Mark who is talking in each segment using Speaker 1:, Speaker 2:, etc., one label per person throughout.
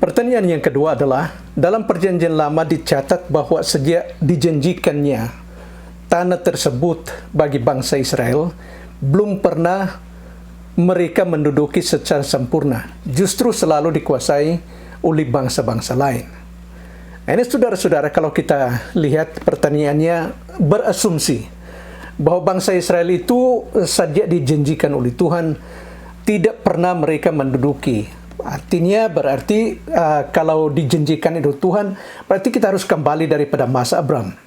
Speaker 1: Pertanyaan yang kedua adalah, dalam perjanjian lama dicatat bahwa sejak dijanjikannya tanah tersebut bagi bangsa Israel, belum pernah mereka menduduki secara sempurna. Justru selalu dikuasai oleh bangsa-bangsa lain. Ini saudara-saudara, kalau kita lihat pertanyaannya berasumsi bahwa bangsa Israel itu sejak dijanjikan oleh Tuhan tidak pernah mereka menduduki. Artinya berarti kalau dijanjikan itu Tuhan, berarti kita harus kembali daripada masa Abraham.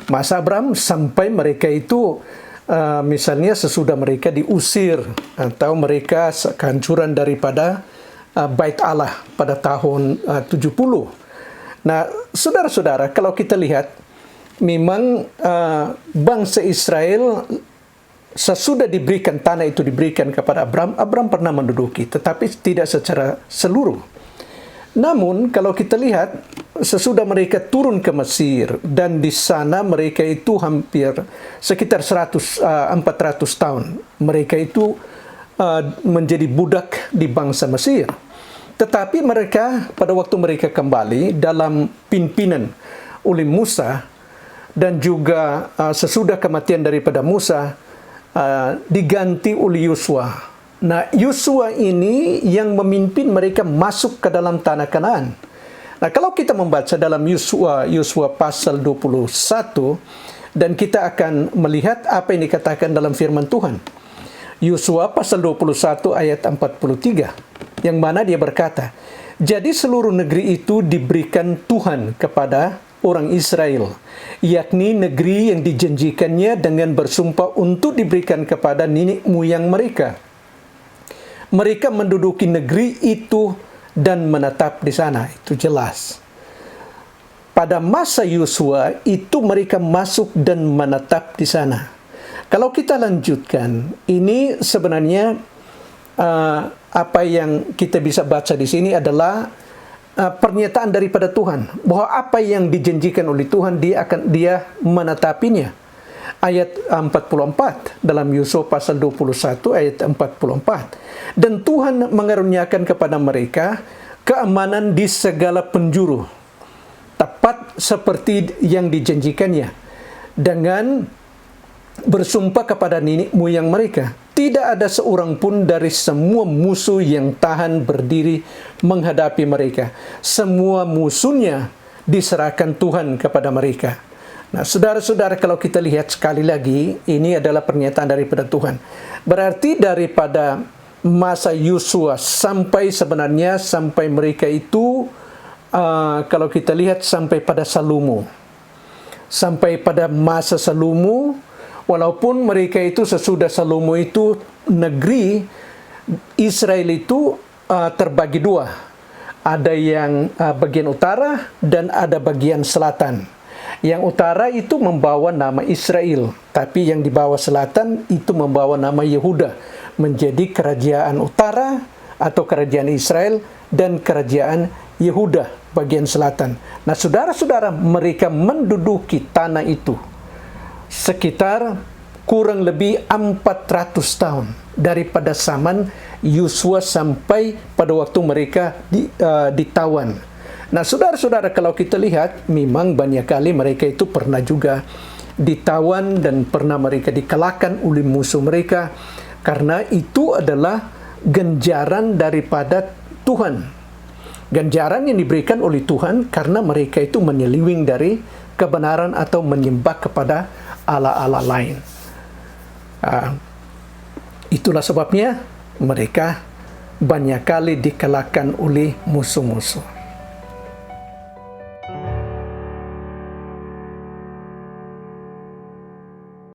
Speaker 1: Masa Abraham sampai mereka itu misalnya sesudah mereka diusir atau mereka kehancuran daripada Bait Allah pada tahun 70. Nah, saudara-saudara, kalau kita lihat, memang bangsa Israel sesudah diberikan tanah itu diberikan kepada Abraham, Abraham pernah menduduki, tetapi tidak secara seluruh. Namun, kalau kita lihat, sesudah mereka turun ke Mesir, dan di sana mereka itu hampir sekitar 400 tahun, mereka itu menjadi budak di bangsa Mesir. Tetapi mereka, pada waktu mereka kembali dalam pimpinan oleh Musa, dan juga sesudah kematian daripada Musa, diganti oleh Yosua. Nah, Yosua ini yang memimpin mereka masuk ke dalam tanah Kanaan. Nah, kalau kita membaca dalam Yosua pasal 21, dan kita akan melihat apa yang dikatakan dalam firman Tuhan. Yosua pasal 21 ayat 43, yang mana dia berkata, "Jadi seluruh negeri itu diberikan Tuhan kepada orang Israel, yakni negeri yang dijanjikannya dengan bersumpah untuk diberikan kepada nenek moyang mereka. Mereka menduduki negeri itu dan menetap di sana." Itu jelas. Pada masa Yosua itu mereka masuk dan menetap di sana. Kalau kita lanjutkan, ini sebenarnya apa yang kita bisa baca di sini adalah pernyataan daripada Tuhan bahwa apa yang dijanjikan oleh Tuhan dia menetapinya. Ayat 44 dalam Yosua pasal 21 ayat 44. "Dan Tuhan mengaruniakan kepada mereka keamanan di segala penjuru, tepat seperti yang dijanjikannya, dengan bersumpah kepada nenek moyang mereka. Tidak ada seorang pun dari semua musuh yang tahan berdiri menghadapi mereka. Semua musuhnya diserahkan Tuhan kepada mereka." Nah, saudara-saudara, kalau kita lihat sekali lagi, ini adalah pernyataan daripada Tuhan. Berarti daripada masa Yosua sampai mereka itu, kalau kita lihat sampai pada Salomo. Sampai pada masa Salomo, walaupun mereka itu sesudah Salomo itu negeri Israel itu terbagi dua. Ada yang bagian utara dan ada bagian selatan. Yang utara itu membawa nama Israel, tapi yang di bawah selatan itu membawa nama Yehuda, menjadi kerajaan utara atau kerajaan Israel dan kerajaan Yehuda bagian selatan. Nah, saudara-saudara, mereka menduduki tanah itu sekitar kurang lebih 400 tahun daripada zaman Yosua sampai pada waktu mereka ditawan. Nah, saudara-saudara, kalau kita lihat, memang banyak kali mereka itu pernah juga ditawan dan pernah mereka dikalahkan oleh musuh mereka, karena itu adalah ganjaran daripada Tuhan. Ganjaran yang diberikan oleh Tuhan karena mereka itu menyeleweng dari kebenaran atau menyembah kepada Allah-Allah lain. Itulah sebabnya mereka banyak kali dikalahkan oleh musuh-musuh.